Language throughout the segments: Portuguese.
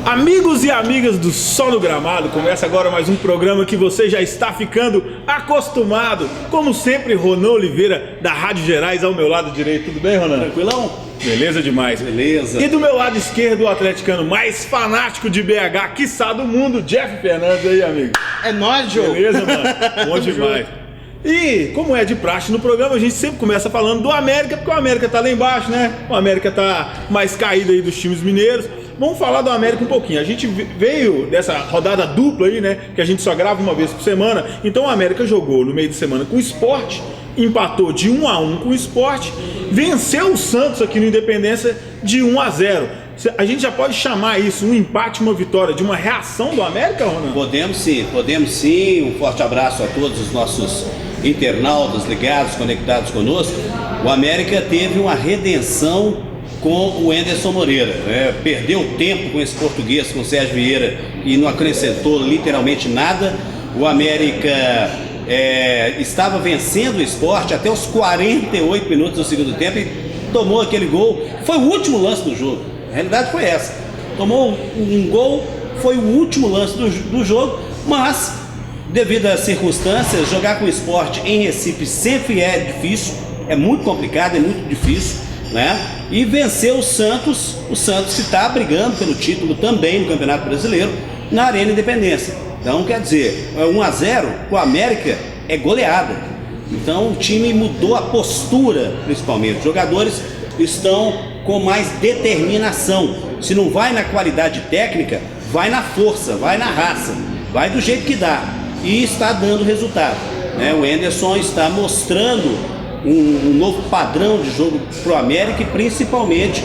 Amigos e amigas do Sol no Gramado, começa agora mais um programa que você já está ficando acostumado. Como sempre, Ronan Oliveira, da Rádio Gerais, ao meu lado direito. Tudo bem, Ronan? Tranquilão? Beleza demais. Beleza. E do meu lado esquerdo, o atleticano mais fanático de BH, quiçá do mundo, Jeff Fernandes. Aí, amigo? É nóis, Joe. Beleza, mano? Bom demais. E, como é de praxe no programa, a gente sempre começa falando do América, porque o América tá lá embaixo, né? O América tá mais caído aí dos times mineiros. Vamos falar do América um pouquinho. A gente veio dessa rodada dupla aí, né? Que a gente só grava uma vez por semana. Então o América jogou no meio de semana com o Sport, empatou de 1-1 com o Sport, venceu o Santos aqui no Independência de 1-0. A gente já pode chamar isso, um empate, uma vitória, de uma reação do América, Ronan? Podemos sim. Um forte abraço a todos os nossos internautas ligados, conectados conosco. O América teve uma redenção com o Enderson Moreira, né? Perdeu tempo com esse português, com o Sérgio Vieira, e não acrescentou literalmente nada. O América estava vencendo o Sport até os 48 minutos do segundo tempo e tomou aquele gol. Foi o último lance do jogo, a realidade foi essa. Tomou um gol, foi o último lance do jogo, mas devido às circunstâncias, jogar com o Sport em Recife sempre é difícil, é muito complicado, é muito difícil, né? E venceu o Santos que está brigando pelo título também no Campeonato Brasileiro, na Arena Independência. Então, quer dizer, 1-0 com o América é goleada. Então o time mudou a postura, principalmente. Os jogadores estão com mais determinação. Se não vai na qualidade técnica, vai na força, vai na raça, vai do jeito que dá. E está dando resultado, né? O Enderson está mostrando um novo padrão de jogo para o América e principalmente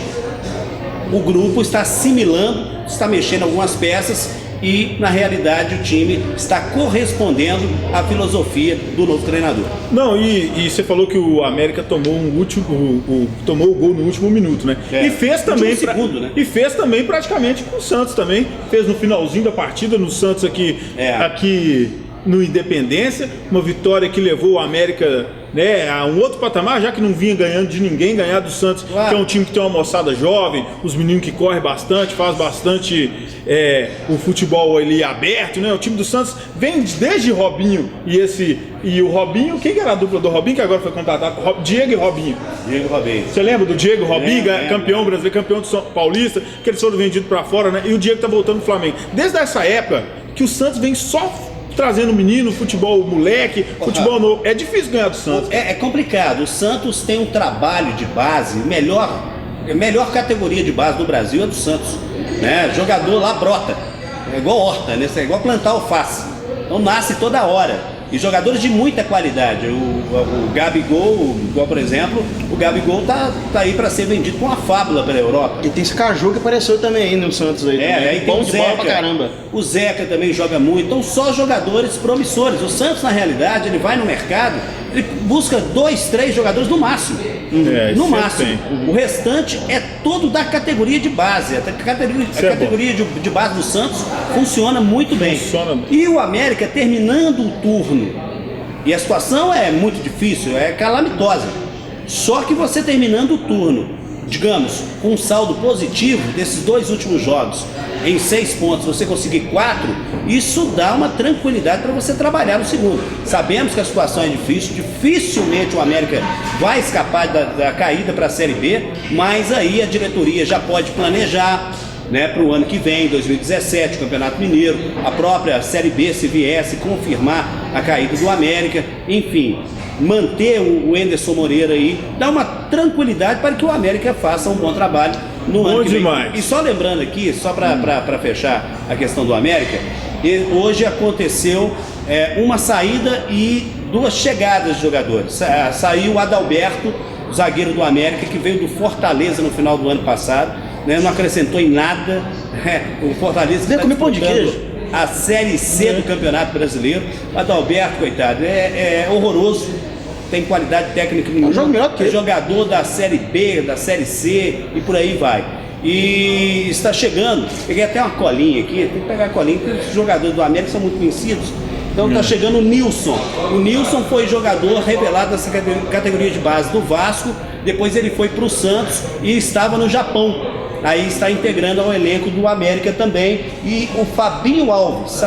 o grupo está assimilando, está mexendo algumas peças e na realidade o time está correspondendo à filosofia do novo treinador. Não, e você falou que o América tomou tomou o gol no último minuto, né? E fez também segundo, né? E fez também praticamente com o Santos também. Fez no finalzinho da partida no Santos aqui no Independência, uma vitória que levou o América, né, a um outro patamar, já que não vinha ganhando de ninguém, ganhar do Santos, claro, que é um time que tem uma moçada jovem, os meninos que correm bastante, faz bastante o futebol ali aberto, né? O time do Santos vem desde Robinho e o Robinho, quem que era a dupla do Robinho que agora foi contratado? Diego e Robinho. Diego e Robinho. Você lembra do Diego e Robinho, campeão brasileiro, campeão do São Paulista, que eles foram vendidos pra fora, né? E o Diego tá voltando pro Flamengo. Desde essa época que o Santos vem só trazendo menino, futebol moleque, futebol novo. É difícil ganhar do Santos. É complicado. O Santos tem um trabalho de base, melhor categoria de base do Brasil é do Santos, né? Jogador lá brota. É igual horta, né? É igual plantar alface. Então nasce toda hora. E jogadores de muita qualidade. O Gabigol, igual por exemplo, o Gabigol tá aí para ser vendido com uma fábula pela Europa. E tem esse Caju que apareceu também aí no Santos aí. Aí tem bom de bola pra caramba. O Zeca também joga muito. Então só jogadores promissores. O Santos, na realidade, ele vai no mercado, ele busca 2, 3 jogadores no máximo. No máximo. O restante é todo da categoria de base. A categoria de base do Santos funciona muito bem. E o América terminando o turno. E a situação é muito difícil, é calamitosa. Só que você terminando o turno, digamos, com um saldo positivo desses 2 últimos jogos, em 6 pontos, você conseguir 4, isso dá uma tranquilidade para você trabalhar no segundo. Sabemos que a situação é difícil, dificilmente o América vai escapar da caída para a Série B, mas aí a diretoria já pode planejar, né, para o ano que vem, 2017, o Campeonato Mineiro, a própria Série B, se viesse confirmar a caída do América, enfim, manter o Enderson Moreira aí, dá uma tranquilidade para que o América faça um bom trabalho no ano que vem. E só lembrando aqui, só para fechar a questão do América, hoje aconteceu uma saída e 2 chegadas de jogadores. Saiu o Adalberto, zagueiro do América, que veio do Fortaleza no final do ano passado, né, não acrescentou em nada. O Fortaleza está disputando a Série C do Campeonato Brasileiro. O Adalberto, coitado, é horroroso. Tem qualidade técnica nenhuma. É jogador da Série B, da Série C e por aí vai. E está chegando. Peguei até uma colinha aqui. Tem que pegar a colinha, porque os jogadores do América são muito conhecidos. Então tá chegando o Nilson. O Nilson foi jogador revelado nessa categoria de base do Vasco, depois ele foi para o Santos e estava no Japão. Aí está integrando ao elenco do América também. E o Fabinho Alves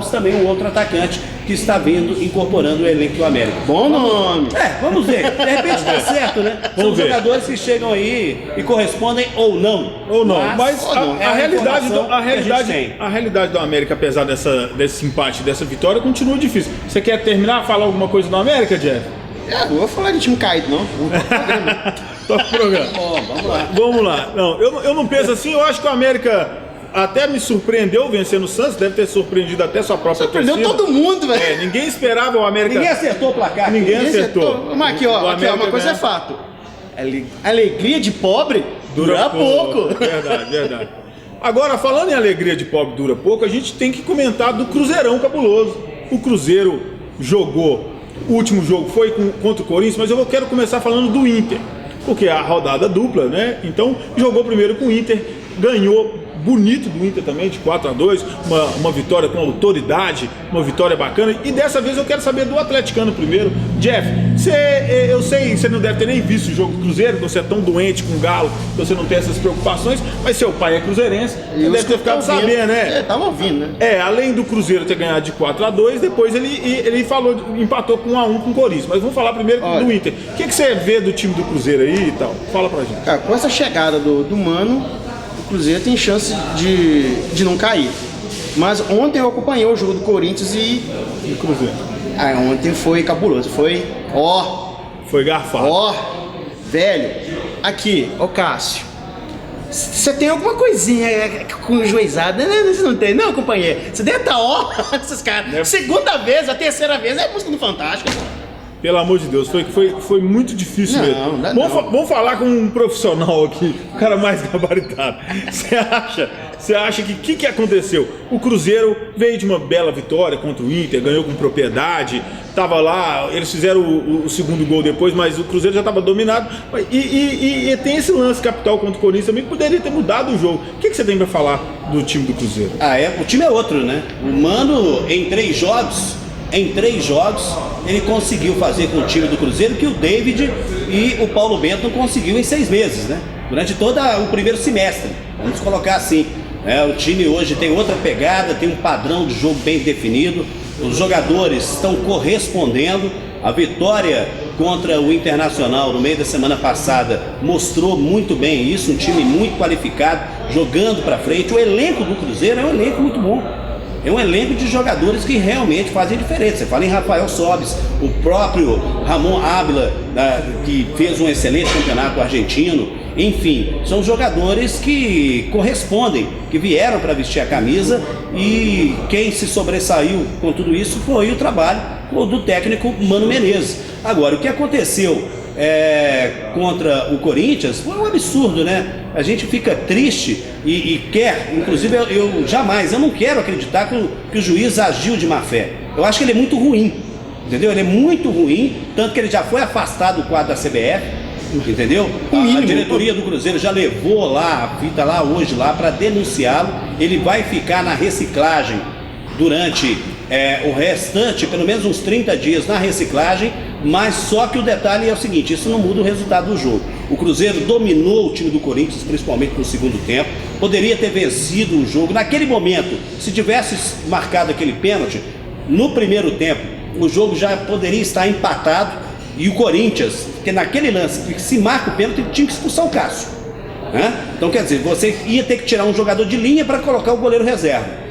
também, um outro atacante que está vindo, incorporando o elenco do América. Bom nome. Vamos ver. De repente tá certo, né? São jogadores que chegam aí e correspondem ou não. Mas a realidade do América, apesar desse empate, dessa vitória, continua difícil. Você quer terminar, falar alguma coisa do América, Jeff? Não vou falar de time caído, não. Toca o programa. Vamos lá. Não, eu não penso assim. Eu acho que o América até me surpreendeu vencendo o Santos. Deve ter surpreendido até sua própria torcida. Surpreendeu todo mundo, velho. Ninguém esperava o América. Ninguém acertou o placar. Ninguém acertou. Mas aqui, ó, uma coisa é fato. Alegria de pobre dura pouco. Verdade. Agora, falando em alegria de pobre dura pouco, a gente tem que comentar do Cruzeirão cabuloso. O Cruzeiro jogou. O último jogo foi contra o Corinthians, mas eu quero começar falando do Inter, porque é a rodada dupla, né? Então jogou primeiro com o Inter, ganhou bonito do Inter também, de 4-2, uma vitória com autoridade, uma vitória bacana. E dessa vez eu quero saber do atleticano primeiro. Jeff, eu sei que você não deve ter nem visto o jogo do Cruzeiro, você é tão doente com o Galo, você não tem essas preocupações, mas seu pai é cruzeirense, você deve ter ficado sabendo, né? Tava ouvindo, né? Além do Cruzeiro ter ganhado de 4-2, depois ele empatou com 1-1 com o Corinthians. Mas vamos falar primeiro do Inter. O que você vê do time do Cruzeiro aí e tal? Fala pra gente. Cara, com essa chegada do Mano, o Cruzeiro tem chance de não cair. Mas ontem eu acompanhei o jogo do Corinthians e Cruzeiro. Ontem foi cabuloso. Foi garfado. Velho, aqui, Cássio. Você tem alguma coisinha com juizada, né? Você não tem, não, companheiro? Você deve estar, esses caras. Segunda vez, a terceira vez é música do Fantástico. Pelo amor de Deus, foi muito difícil mesmo. Vamos falar com um profissional aqui, o cara mais gabaritado. Você acha que aconteceu? O Cruzeiro veio de uma bela vitória contra o Inter, ganhou com propriedade, tava lá, eles fizeram o segundo gol depois, mas o Cruzeiro já estava dominado. E tem esse lance capital contra o Corinthians também que poderia ter mudado o jogo. O que você tem para falar do time do Cruzeiro? O time é outro, né? O Mano, em três jogos, ele conseguiu fazer com o time do Cruzeiro que o David e o Paulo Bento não conseguiu em 6 meses, né? Durante todo o primeiro semestre, vamos colocar assim. O time hoje tem outra pegada, tem um padrão de jogo bem definido, os jogadores estão correspondendo. A vitória contra o Internacional no meio da semana passada mostrou muito bem isso, um time muito qualificado, jogando para frente. O elenco do Cruzeiro é um elenco muito bom. É um elenco de jogadores que realmente fazem diferença. Você fala em Rafael Sobis, o próprio Ramon Ábila, que fez um excelente campeonato argentino. Enfim, são jogadores que correspondem, que vieram para vestir a camisa, e quem se sobressaiu com tudo isso foi o trabalho do técnico Mano Menezes. Agora, o que aconteceu contra o Corinthians foi um absurdo, né? A gente fica triste e quer, inclusive eu não quero acreditar que o juiz agiu de má fé. Eu acho que ele é muito ruim, entendeu? Ele é muito ruim, tanto que ele já foi afastado do quadro da CBF, entendeu? A diretoria do Cruzeiro já levou lá a fita hoje para denunciá-lo. Ele vai ficar na reciclagem durante o restante, pelo menos uns 30 dias na reciclagem, mas só que o detalhe é o seguinte: isso não muda o resultado do jogo. O Cruzeiro dominou o time do Corinthians, principalmente no segundo tempo, poderia ter vencido o jogo naquele momento. Se tivesse marcado aquele pênalti no primeiro tempo, o jogo já poderia estar empatado, e o Corinthians, que naquele lance que se marca o pênalti, tinha que expulsar o Cássio, né? Então quer dizer, você ia ter que tirar um jogador de linha para colocar o goleiro reserva.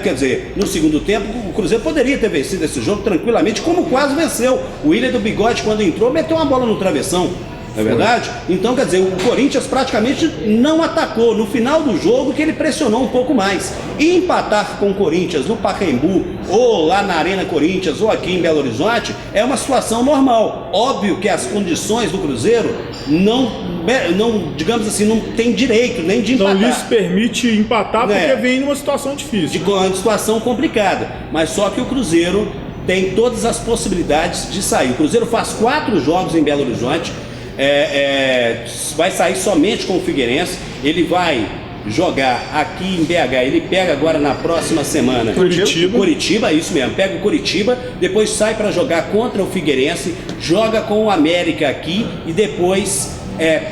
Quer dizer, no segundo tempo o Cruzeiro poderia ter vencido esse jogo tranquilamente, como quase venceu. O William do Bigode, quando entrou, meteu uma bola no travessão, não é verdade? Então, quer dizer, o Corinthians praticamente não atacou. No final do jogo que ele pressionou um pouco mais. E empatar com o Corinthians no Pacaembu, ou lá na Arena Corinthians, ou aqui em Belo Horizonte, é uma situação normal. Óbvio que as condições do Cruzeiro não, digamos assim, não tem direito nem de empatar. Não lhes permite empatar porque vem numa situação difícil. Uma situação complicada. Mas só que o Cruzeiro tem todas as possibilidades de sair. O Cruzeiro faz 4 jogos em Belo Horizonte, vai sair somente com o Figueirense. Ele vai jogar aqui em BH. Ele pega agora na próxima semana Curitiba, isso mesmo, pega o Curitiba, depois sai para jogar contra o Figueirense, joga com o América aqui e depois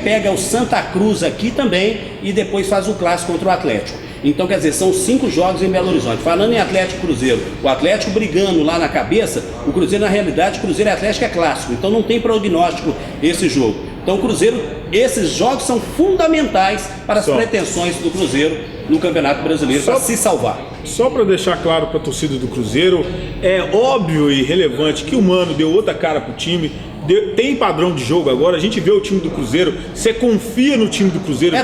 pega o Santa Cruz aqui também e depois faz o clássico contra o Atlético. Então, quer dizer, são 5 jogos em Belo Horizonte. Falando em Atlético e Cruzeiro, o Atlético brigando lá na cabeça, o Cruzeiro, na realidade, Cruzeiro e Atlético é clássico, então não tem prognóstico esse jogo. Então, o Cruzeiro, esses jogos são fundamentais para as pretensões do Cruzeiro no Campeonato Brasileiro, para se salvar. Só para deixar claro para a torcida do Cruzeiro, é óbvio e relevante que o Mano deu outra cara pro time. Tem padrão de jogo agora, a gente vê o time do Cruzeiro, você confia no time do Cruzeiro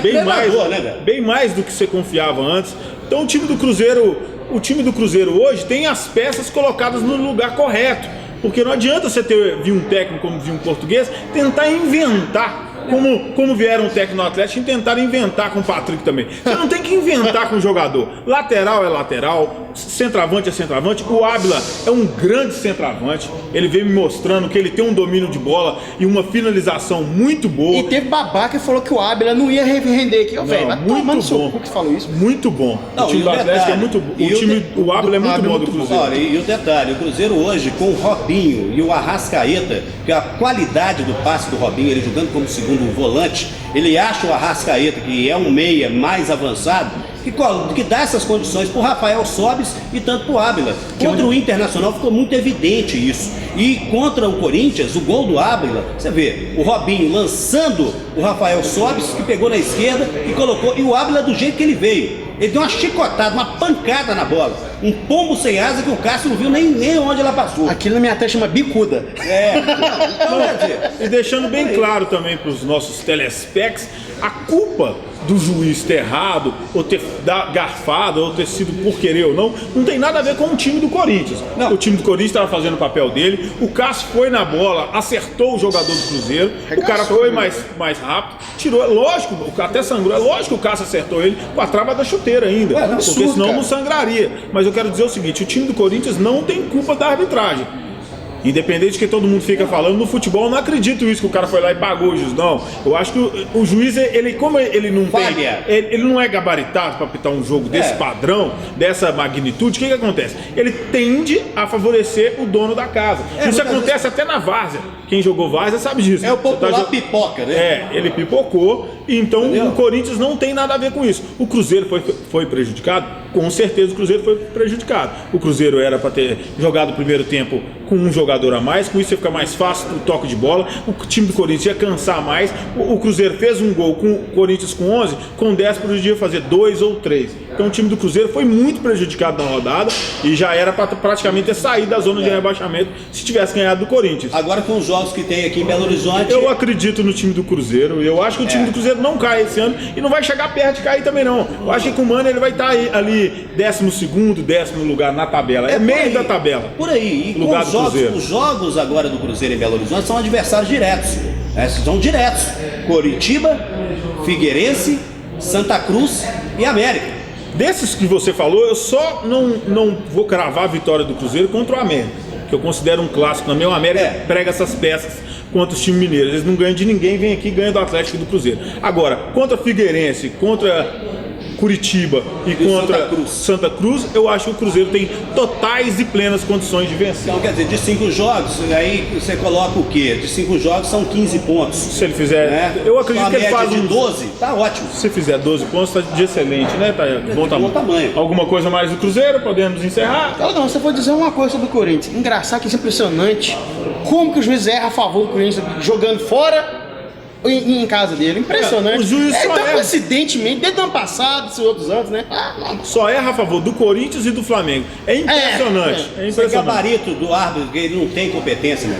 bem mais do que você confiava antes. Então o time do Cruzeiro hoje tem as peças colocadas no lugar correto, porque não adianta você vir um técnico como vir um português tentar inventar. Como vieram o técnico no Atlético e tentaram inventar com o Patrick também. Você não tem que inventar com o jogador. Lateral é lateral, centroavante é centroavante. O Ábila é um grande centroavante. Ele veio me mostrando que ele tem um domínio de bola e uma finalização muito boa. E teve babaca que falou que o Ábila não ia render aqui. Muito bom. Que falou isso? Muito bom. Não, o time do Atlético é muito bom. O Ábila é muito bom do Cruzeiro. Olha, e o detalhe, o Cruzeiro hoje com o Robinho e o Arrascaeta, que a qualidade do passe do Robinho, ele jogando como segundo volante, ele acha o Arrascaeta, que é um meia mais avançado, que dá essas condições para o Rafael Sobis e tanto para o Ábila. Contra o Internacional ficou muito evidente isso. E contra o Corinthians, o gol do Ábila, você vê o Robinho lançando o Rafael Sobis, que pegou na esquerda e colocou, e o Ábila do jeito que ele veio. Ele deu uma chicotada, uma pancada na bola. Um pombo sem asa que o Cássio não viu nem onde ela passou. Aquilo na minha terra chama bicuda. Então, quer dizer, e deixando bem claro também para os nossos telespecs, a culpa do juiz ter errado, ou ter garfado, ou ter sido por querer ou não tem nada a ver com o time do Corinthians. O time do Corinthians estava fazendo o papel dele, o Cássio foi na bola, acertou o jogador do Cruzeiro, o cara foi mais rápido, tirou, lógico, até sangrou, é lógico que o Cássio acertou ele com a trava da chuteira ainda, porque senão não sangraria. Mas eu quero dizer o seguinte, o time do Corinthians não tem culpa da arbitragem. Independente de que todo mundo fica falando, no futebol eu não acredito isso, que o cara foi lá e pagou o juiz, não. Eu acho que o juiz, como ele não tem, ele não é gabaritado para apitar um jogo desse padrão, dessa magnitude, o que acontece? Ele tende a favorecer o dono da casa. Isso acontece até na várzea. Quem jogou várzea sabe disso. É o popular pipoca, né? Ele pipocou, então o Corinthians não tem nada a ver com isso. O Cruzeiro foi prejudicado? Com certeza o Cruzeiro foi prejudicado. O Cruzeiro era para ter jogado o primeiro tempo com um jogador a mais, com isso ia ficar mais fácil o toque de bola, o time do Corinthians ia cansar mais, o Cruzeiro fez um gol com o Corinthians com 11, com 10 podia fazer 2 ou 3. Então o time do Cruzeiro foi muito prejudicado na rodada e já era para praticamente ter saído da zona de rebaixamento se tivesse ganhado do Corinthians. Agora com os jogos que tem aqui em Belo Horizonte... Eu acredito no time do Cruzeiro, eu acho que o time do Cruzeiro não cai esse ano e não vai chegar perto de cair também não. Eu acho que com o Mano ele vai estar ali 12º, 10º lugar na tabela, meio da tabela. Por aí, e lugar os jogos agora do Cruzeiro em Belo Horizonte são adversários diretos. São diretos. Curitiba, Figueirense, Santa Cruz e América. Desses que você falou, eu só não vou cravar a vitória do Cruzeiro contra o América, que eu considero um clássico também. O América prega essas peças contra os times mineiros. Eles não ganham de ninguém, vem aqui e ganha do Atlético e do Cruzeiro. Agora, contra Figueirense, contra Curitiba e contra Santa Cruz, eu acho que o Cruzeiro tem totais e plenas condições de vencer. Então, quer dizer, de 5 jogos, aí você coloca o quê? De 5 jogos são 15 pontos. Se ele fizer, né? Eu acredito que ele faz de 12, tá ótimo. Se fizer 12 pontos, tá de excelente, né? Tá bom tamanho. Alguma coisa mais do Cruzeiro? Podemos encerrar? Não, você pode dizer uma coisa sobre o Corinthians. Engraçado que isso é impressionante. Como que o juiz erra a favor do Corinthians jogando fora em casa dele. Impressionante. O juiz só erra. Coincidentemente, desde o ano passado, esses outros anos, né? Só erra a favor do Corinthians e do Flamengo. É impressionante. É impressionante. O gabarito do árbitro, ele não tem competência, né?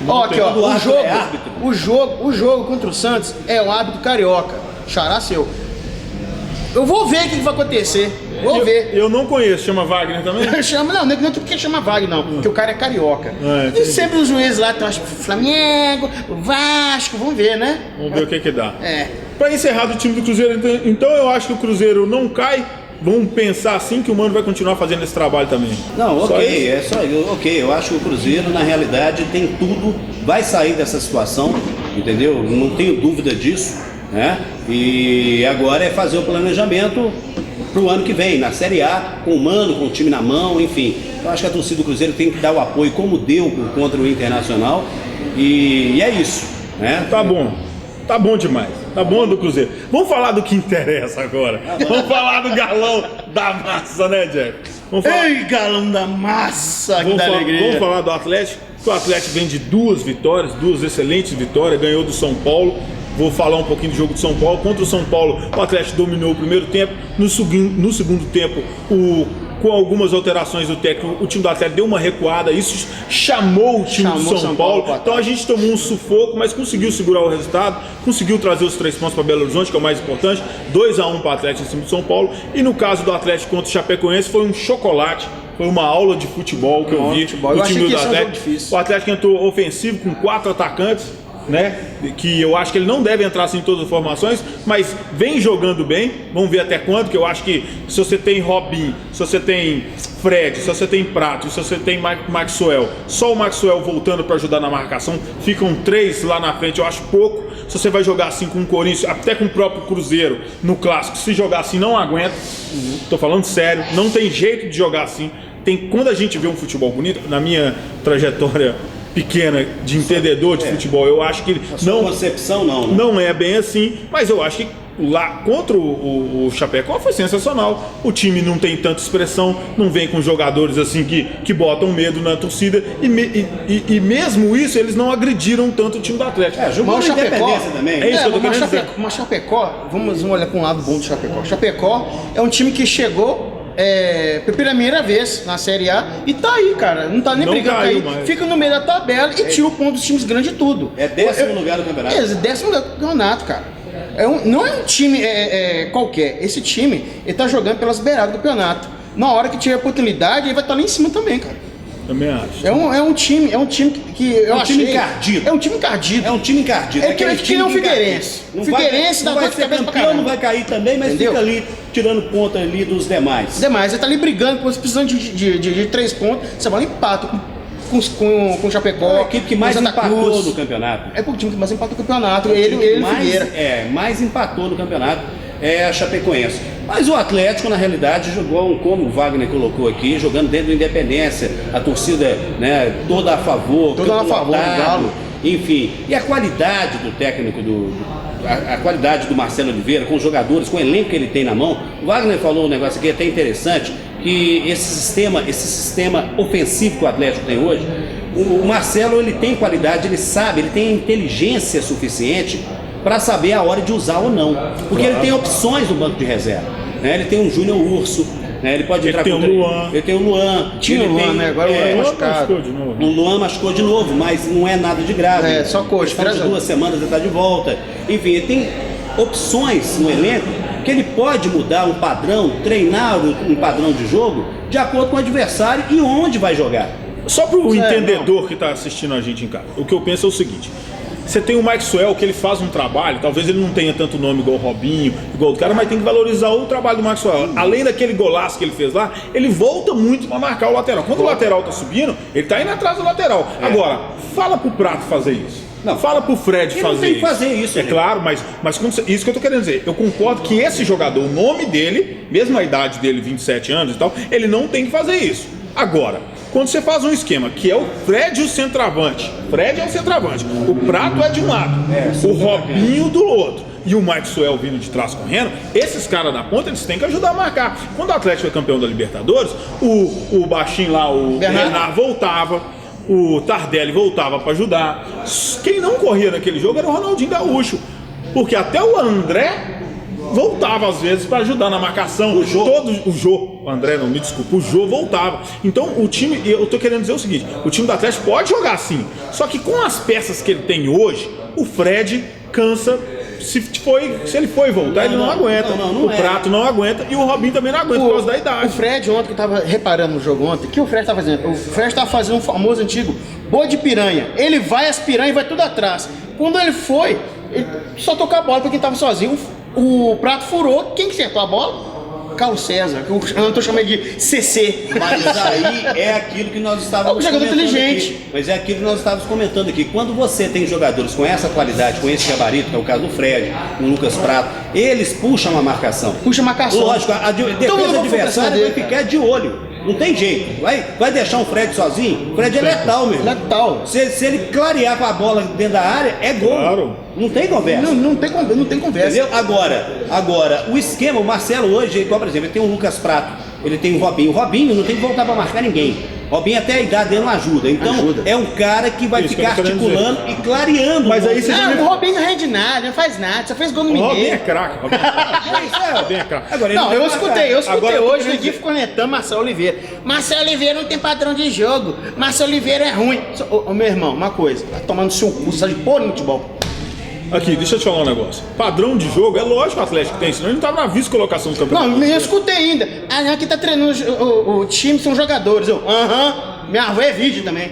O jogo contra o Santos é o árbitro carioca. Xará seu. Eu vou ver o que vai acontecer. Vou ver. Eu não conheço. Chama Wagner também? Não é porque chama Wagner, não. Porque o cara é carioca. E sempre os juízes lá estão, acho que Flamengo, Vasco, vamos ver, né? Vamos ver o que dá. Pra encerrar do time do Cruzeiro, então eu acho que o Cruzeiro não cai. Vamos pensar assim que o Mano vai continuar fazendo esse trabalho também. Não, eu acho que o Cruzeiro, na realidade, tem tudo, vai sair dessa situação, entendeu? Não tenho dúvida disso. né? E agora é fazer o planejamento para o ano que vem, na Série A, com o Mano, com o time na mão, enfim. Eu acho que a torcida do Cruzeiro tem que dar o apoio como deu contra o Internacional, e é isso, né? Tá bom demais. Tá bom do Cruzeiro. Vamos falar do que interessa agora. Vamos falar do galão da massa, né, Jeff? Ei, galão da massa, que dá alegria. Vamos falar do Atlético. O Atlético vem de 2 vitórias, 2 excelentes vitórias, ganhou do São Paulo. Vou falar um pouquinho do jogo do São Paulo. Contra o São Paulo, o Atlético dominou o primeiro tempo. No segundo tempo, com algumas alterações do técnico, o time do Atlético deu uma recuada. Isso chamou o time do São Paulo. Então a gente tomou um sufoco, mas conseguiu segurar o resultado. Conseguiu trazer os 3 pontos para Belo Horizonte, que é o mais importante. 2-1 para o Atlético em cima do São Paulo. E no caso do Atlético contra o Chapecoense, foi um chocolate. Foi uma aula de futebol que eu vi. O time do Atlético. O Atlético entrou ofensivo com 4 atacantes, né? Que eu acho que ele não deve entrar assim em todas as formações, mas vem jogando bem. Vamos ver até quando, que eu acho que se você tem Robinho, se você tem Fred, se você tem Prato, se você tem Maxwell, só o Maxwell voltando para ajudar na marcação, ficam 3 lá na frente, eu acho pouco. Se você vai jogar assim com o Corinthians, até com o próprio Cruzeiro no Clássico, se jogar assim não aguenta. Tô falando sério, não tem jeito de jogar assim. Quando a gente vê um futebol bonito, na minha trajetória pequena de entendedor de futebol, eu acho que concepção não é bem assim, mas eu acho que lá contra o Chapecó foi sensacional. O time não tem tanta expressão, não vem com jogadores assim que botam medo na torcida e mesmo isso eles não agrediram tanto o time do Atlético. Jogou na Independência também. É isso que eu tô querendo dizer. Mas Chapecó, vamos olhar com um lado bom do Chapecó. Chapecó é um time que chegou pela primeira vez na Série A e tá aí, cara. Não tá nem brigando aí. Fica no meio da tabela e tira o ponto dos times grandes de tudo. É 10º lugar do campeonato. 10º lugar do campeonato, cara. Não é um time qualquer. Esse time, ele tá jogando pelas beiradas do campeonato. Na hora que tiver oportunidade, ele vai estar lá em cima também, cara. Também acho. É um time que eu achei... time encardido. É um time encardido. É um time encardido. É que não o Figueirense. O Figueirense dá dor de cabeça pra caramba. Não vai cair também, mas fica ali, tirando ponta ali dos demais. Ele tá ali brigando, precisando de 3 pontos. Você vai lá e empata com o Chapecó. É a equipe que mais empatou no campeonato. É o time que mais empatou no campeonato. Ele Figueira. Mais empatou no campeonato é a Chapecoense. Mas o Atlético, na realidade, jogou, como o Wagner colocou aqui, jogando dentro do Independência, a torcida, né, toda a favor, toda a favor do Galo. Enfim, e a qualidade do técnico, a qualidade do Marcelo Oliveira, com os jogadores, com o elenco que ele tem na mão. O Wagner falou um negócio aqui até interessante, que esse sistema ofensivo que o Atlético tem hoje, o Marcelo, ele tem qualidade, ele sabe, ele tem inteligência suficiente para saber a hora de usar ou não. Porque ele tem opções no banco de reserva. Né? Ele tem um Júnior Urso, né? Ele pode entrar com o Luan. Ele tem o Luan. Tinha o Luan, né? Agora o Luan machucado. O Luan machucou de novo, mas não é nada de grave. Só coxa. Depois de 2 semanas ele está de volta. Enfim, ele tem opções no elenco que ele pode mudar um padrão, treinar um padrão de jogo de acordo com o adversário e onde vai jogar. Só para o entendedor que está assistindo a gente em casa, o que eu penso é o seguinte: você tem o Maxwell, que ele faz um trabalho, talvez ele não tenha tanto nome igual o Robinho, igual o cara, mas tem que valorizar o trabalho do Maxwell. Além daquele golaço que ele fez lá, ele volta muito para marcar o lateral. Quando o lateral tá subindo, ele tá indo atrás do lateral. Agora, fala pro Prato fazer isso. Não, fala pro Fred fazer isso. Ele tem que fazer isso. É claro, mas isso que eu tô querendo dizer. Eu concordo que esse jogador, o nome dele, mesmo a idade dele, 27 anos e tal, ele não tem que fazer isso. Agora, quando você faz um esquema que é o Fred e o centroavante, Fred é o centroavante, o Prato é de um lado, o Robinho do outro e o Maxwell vindo de trás correndo, esses caras na ponta eles têm que ajudar a marcar. Quando o Atlético é campeão da Libertadores, o baixinho lá, o Bernardo voltava, o Tardelli voltava para ajudar. Quem não corria naquele jogo era o Ronaldinho Gaúcho, porque até o André voltava às vezes para ajudar na marcação. O André não, me desculpa, o Jô voltava. Então o time, eu tô querendo dizer o seguinte: o time do Atlético pode jogar assim, só que com as peças que ele tem hoje, o Fred cansa. Se ele for voltar, ele não aguenta. O Prato não aguenta e o Robinho também não aguenta por causa da idade. O Fred ontem, que eu tava reparando no jogo ontem, o que o Fred tá fazendo? O Fred tá fazendo um famoso antigo boi de piranha. Ele vai as piranhas e vai tudo atrás. Quando ele foi, ele só tocou a bola pra quem tava sozinho. O Prato furou, quem que acertou a bola? Carlos César, que eu tô chamando de CC. Mas aí é aquilo que nós estávamos jogador comentando inteligente. aqui. Mas é aquilo que nós estávamos comentando aqui. Quando você tem jogadores com essa qualidade, com esse gabarito, que é o caso do Fred, o Lucas Prato, eles puxam a marcação. Puxa a marcação. Lógico, a defesa adversária vai ficar de olho. Não tem jeito. Vai deixar um Fred sozinho? O Fred é letal, meu. Letal. Se ele clarear com a bola dentro da área, é gol. Claro. Não tem conversa. Não tem conversa. Entendeu? Agora, o esquema, o Marcelo hoje, igual, por exemplo, ele tem o Lucas Prato, ele tem o Robinho. O Robinho não tem que voltar para marcar ninguém. O Robinho até a idade dele não ajuda. Então, é um cara que vai ficar articulando e clareando. Mas aí você o Robinho não rende nada, não faz nada, só fez gol no O Robinho é Mineiro. craque. Robinho é craque. Agora, Não, eu escutei Agora eu tô hoje, querendo ninguém ficou netando Marcelo Oliveira. Marcelo Oliveira não tem padrão de jogo. Marcelo Oliveira é ruim. Ô, meu irmão, uma coisa, tá tomando seu cu, você sabe de porra no futebol. Aqui, deixa eu te falar um negócio. Padrão de jogo, é lógico que o Atlético tem, senão ele não tava na vice-colocação do campeonato. Não, eu escutei ainda. Ah, não, quem tá treinando o time são jogadores. Minha avó é vídeo também.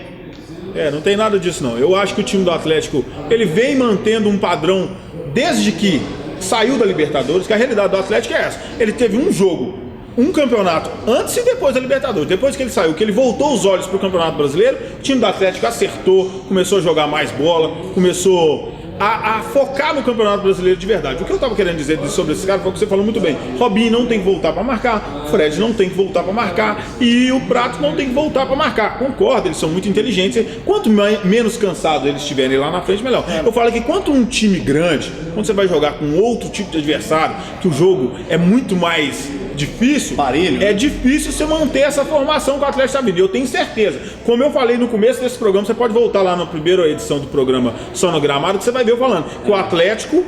Não tem nada disso não. Eu acho que o time do Atlético, ele vem mantendo um padrão desde que saiu da Libertadores, que a realidade do Atlético é essa. Ele teve um jogo, um campeonato antes e depois da Libertadores. Depois que ele saiu, que ele voltou os olhos pro Campeonato Brasileiro, o time do Atlético acertou, começou a jogar mais bola, começou a focar no Campeonato Brasileiro de verdade. O que eu tava querendo dizer sobre esse cara foi o que você falou muito bem. Robinho não tem que voltar para marcar, Fred não tem que voltar para marcar e o Prato não tem que voltar para marcar. Concordo, eles são muito inteligentes. Quanto menos cansados eles estiverem lá na frente, melhor. Eu falo que quanto um time grande, quando você vai jogar com outro tipo de adversário, que o jogo é muito mais difícil, Parelho. É difícil você manter essa formação que o Atlético está vindo. Eu tenho certeza. Como eu falei no começo desse programa, você pode voltar lá na primeira edição do programa Só no Gramado, que você vai ver eu falando que o Atlético,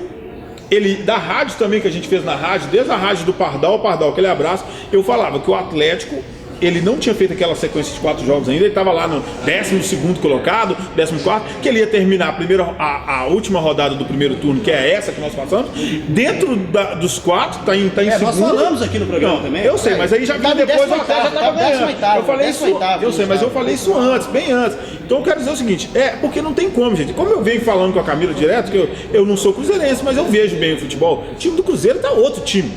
ele, da rádio também que a gente fez na rádio, desde a rádio do Pardal, aquele abraço, eu falava que o Atlético, ele não tinha feito aquela sequência de 4 jogos ainda, ele estava lá no 12º colocado, 14º, que ele ia terminar a última rodada do primeiro turno, que é essa que nós passamos, dentro dos 4, tá em segundo. Nós falamos aqui no programa também. Eu sei, mas aí já vi depois o Atlético já estava ganhando. Eu falei isso, eu sei, mas eu falei isso antes, bem antes. Então eu quero dizer o seguinte, porque não tem como, gente. Como eu venho falando com a Camila direto, que eu não sou cruzeirense, mas eu vejo bem o futebol, o time do Cruzeiro tá outro time.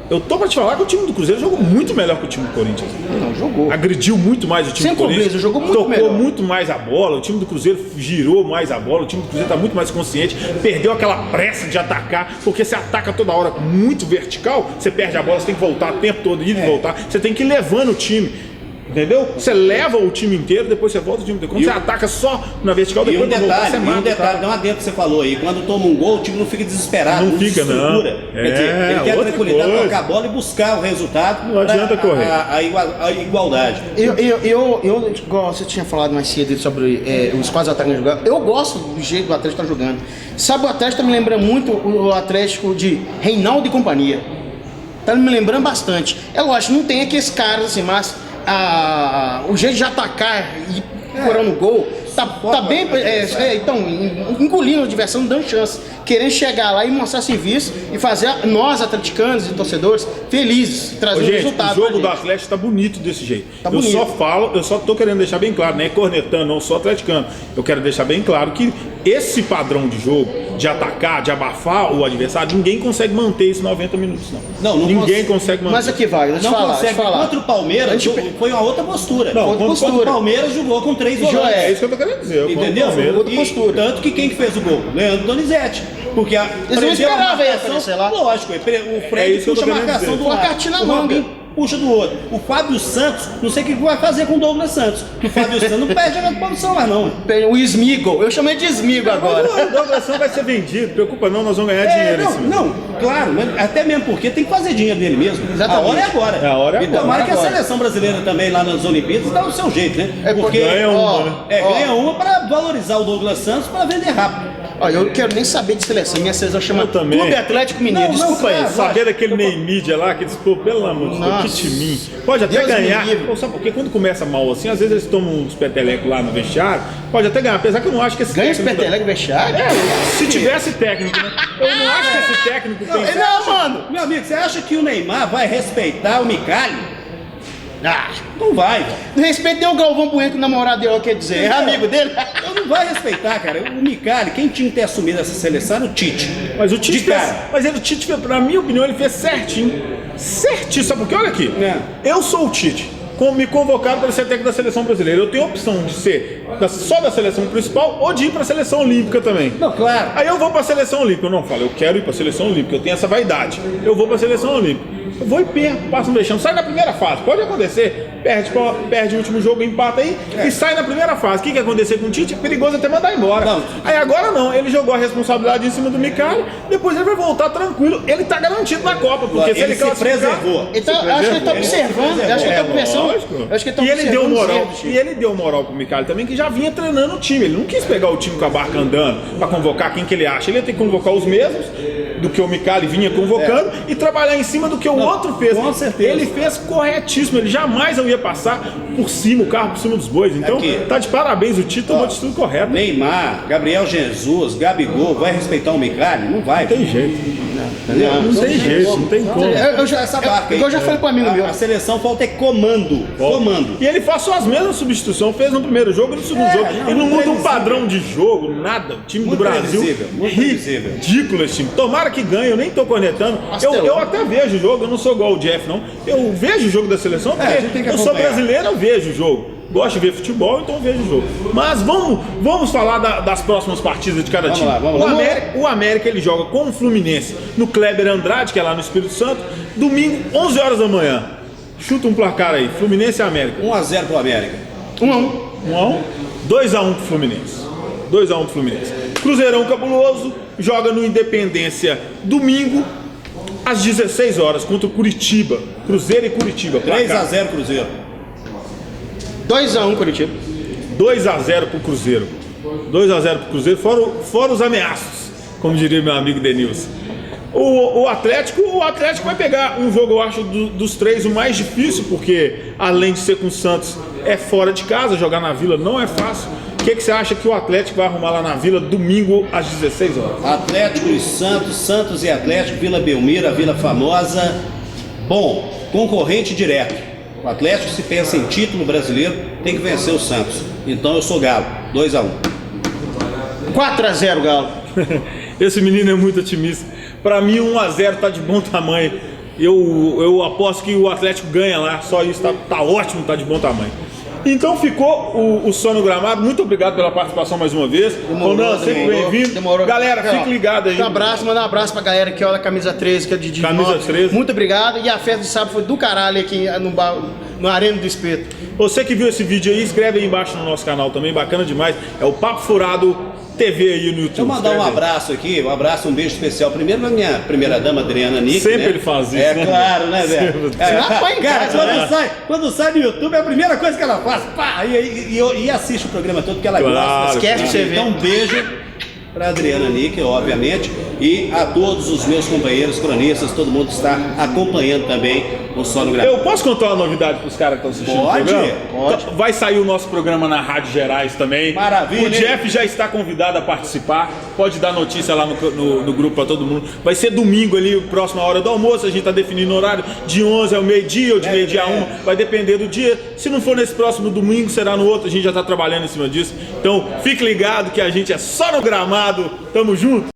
Eu tô pra te falar que o time do Cruzeiro jogou muito melhor que o time do Corinthians. Não, jogou. Agrediu muito mais o time do Corinthians. Jogou muito tocou melhor. muito mais a bola. O time do Cruzeiro girou mais a bola. O time do Cruzeiro tá muito mais consciente. Perdeu aquela pressa de atacar. Porque você ataca toda hora muito vertical, você perde a bola, você tem que voltar o tempo todo, ir e voltar. Você tem que ir levando o time. Entendeu? Você leva o time inteiro, depois você volta o time inteiro. Quando você ataca só na vertical, depois você mata. E um detalhe, dá uma dentro que você falou aí. Quando toma um gol, o time não fica desesperado. Não fica, não. Quer dizer, ele quer tranquilidade, tocar a bola e buscar o resultado. Não adianta correr. A igualdade. Igual você tinha falado mais cedo sobre os quase atacantes jogando. Eu gosto do jeito do Atlético tá jogando. Sabe, o Atlético me lembra muito o Atlético de Reinaldo e companhia. Tá me lembrando bastante. É lógico, não tem aqueles caras assim, mas o jeito de atacar e procurando gol tá bem. Então, engolindo a diversão, dando chance, querendo chegar lá e mostrar serviço e fazer nós, atleticanos e torcedores, felizes, trazer um resultado. O jogo do Atlético tá bonito desse jeito. Tá bonito. Eu só tô querendo deixar bem claro, não é cornetando, não sou atleticano. Eu quero deixar bem claro que esse padrão de jogo, de atacar, de abafar o adversário, ninguém consegue manter isso 90 minutos, não. Ninguém consegue manter. Mas aqui, Wagner, Não consegue. Contra o Palmeiras, foi uma outra postura. Contra o Palmeiras jogou com 3 volantes. É isso que eu tô querendo dizer. Entendeu? Outra postura. Tanto que quem que fez o gol? Leandro Donizete. Porque eles não esperavam ele aparecer lá. Lógico, o Fred puxa a marcação do lado. O Robinho puxa do outro. O Fábio Santos, não sei o que vai fazer com o Douglas Santos. O Fábio Santos não perde a posição lá, não. O Smigol, eu chamei de Smigol agora. O Douglas Santos vai ser vendido, preocupa não, nós vamos ganhar dinheiro. Não, claro, mas até mesmo porque tem que fazer dinheiro dele mesmo. Exatamente. A hora é agora. A hora é e agora. tomara que a seleção brasileira também lá nas Olimpíadas dá o seu jeito, né? Porque ganha uma, né? Ganha uma para valorizar o Douglas Santos para vender rápido. Olha, eu não quero nem saber de seleção. Minha seleção chama também. Clube Atlético Mineiro. Desculpa aí. Saber daquele Ney Mídia lá, que pô, pelo amor de Deus, que timinho. Pode até ganhar. Pô, sabe por quê? Quando começa mal assim, às vezes eles tomam uns petelecos lá no vestiário, pode até ganhar. Apesar que eu não acho que esse ganha esse peteleco no vestiário? Se tivesse técnico, né? Eu não acho que esse técnico tem. Mano. Meu amigo, você acha que o Neymar vai respeitar o Micali? Ah, Não vai, velho. não respeita nem o Galvão Bueno, que o namorado dele, quer dizer, é amigo dele. Não vai respeitar, cara. O Micali, quem tinha que ter assumido essa seleção era o Tite. Mas o Tite De fez, cara. mas o Tite, na minha opinião, ele fez certinho. Certinho, sabe por quê? Olha aqui. É. Eu sou o Tite. Me convocaram para ser técnico da seleção brasileira. Eu tenho a opção de ser só da seleção principal ou de ir para a seleção olímpica também. Não, claro. Aí eu vou para a seleção olímpica. Eu não falo, eu quero ir para a seleção olímpica. Eu tenho essa vaidade. Eu vou para a seleção olímpica. Eu vou e perco, passo um vexame. Sai na primeira fase. Pode acontecer. Perde o último jogo, empata aí e sai na primeira fase. O que vai acontecer com o Tite? É perigoso até mandar embora. Não. Aí agora não. Ele jogou a responsabilidade em cima do Micali. Depois ele vai voltar tranquilo. Ele tá garantido na Copa. Porque se ele se classificar... preservou. Então, eu acho que ele tá observando, eu acho que ele tá conversando. lógico. Eu acho que ele tá E ele deu observando os moral. erros do Tite. E ele deu moral pro Micali também, que já vinha treinando o time. Ele não quis pegar o time com a barca andando pra convocar quem que ele acha. Ele ia ter que convocar os mesmos do que o Micali vinha convocando e trabalhar em cima do que o outro fez. Com certeza. Ele fez corretíssimo. Ele jamais ia passar por cima, o carro por cima dos bois. Então, Aqui. tá de parabéns. O Tite tomou a atitude correta. Neymar, Gabriel Jesus, Gabigol, vai respeitar o Micali? Não vai. Não tem jeito. Entendeu? Não tem jeito, não tem como. Eu já, Essa barca aí. eu já falei pro amigo meu. A seleção falta é comando. Comando. E ele faz só as mesmas substituições, fez no primeiro jogo e no segundo jogo. não, Ele não muda um previsível. padrão de jogo, nada. O time Muito do Brasil, previsível, muito previsível. ridículo esse time. Tomara que ganhe, eu nem tô cornetando. Pastelão. Eu até vejo o jogo, eu não sou igual o Jeff, não. Eu vejo o jogo da seleção a gente tem porque que eu sou acompanhar. brasileiro, eu vejo o jogo. Gosto de ver futebol, então eu vejo o jogo. Mas vamos falar das próximas partidas de cada Vamos time. lá, vamos lá. O América ele joga com o Fluminense no Kleber Andrade, que é lá no Espírito Santo, domingo, 11 horas da manhã. Chuta um placar aí, Fluminense e América. 1-0 pro América. 1-1. 1-1, 2-1 pro Fluminense. 2-1 pro Fluminense. Cruzeirão cabuloso joga no Independência domingo às 16 horas contra o Curitiba. Cruzeiro e Curitiba. 3-0 Cruzeiro. 2-1 Curitiba. 2-0 pro Cruzeiro. 2-0 pro Cruzeiro, fora os ameaços, como diria meu amigo Denilson. O Atlético vai pegar um jogo, eu acho, dos três o mais difícil, porque além de ser com o Santos, é fora de casa, jogar na Vila não é fácil. O que você acha que o Atlético vai arrumar lá na Vila domingo às 16 horas? Atlético e Santos, Santos e Atlético, Vila Belmiro, Vila Famosa. Bom, concorrente direto. O Atlético, se pensa em título brasileiro, tem que vencer o Santos. Então eu sou Galo, 2-1. 4-0 Galo. Esse menino é muito otimista. Pra mim, 1-0 tá de bom tamanho. Eu aposto que o Atlético ganha lá. Só isso tá ótimo, tá de bom tamanho. Então ficou o Só no Gramado. Muito obrigado pela participação mais uma vez. Ronan, sempre bem-vindo. Demorou. Galera, Ó, fique ligado aí. Um abraço, mandar um abraço pra galera que olha a camisa 13, que é de Camisa 13. Muito obrigado. E a festa de sábado foi do caralho aqui no Arena do Espeto. Você que viu esse vídeo aí, escreve aí embaixo no nosso canal também. Bacana demais. É o Papo Furado TV aí no YouTube. Deixa eu mandar um Escreve aí. abraço aqui, um beijo especial. Primeiro pra minha primeira-dama, Adriana Nick. Sempre né? ele faz isso, É né? claro, né, velho? Sempre. É, Não apanha em cara, casa, quando sai no YouTube, é a primeira coisa que ela faz. Pá, e assiste o programa todo, porque ela Claro, gosta. esquece de você ver. Então, um beijo pra Adriana Nick, obviamente, e a todos os meus companheiros cronistas, todo mundo está acompanhando também o Só no Gramado. Eu posso contar uma novidade para os caras que estão assistindo Pode, o programa? pode. Então, vai sair o nosso programa na Rádio Gerais também. Maravilha, O hein? Jeff já está convidado a participar. Pode dar notícia lá no grupo para todo mundo. Vai ser domingo ali, próxima hora do almoço. A gente está definindo o horário de 11 ao meio-dia ou de meio-dia a 1. Vai depender do dia. Se não for nesse próximo domingo, será no outro. A gente já está trabalhando em cima disso. Então, fique ligado que a gente é só no Gramado. Tamo junto.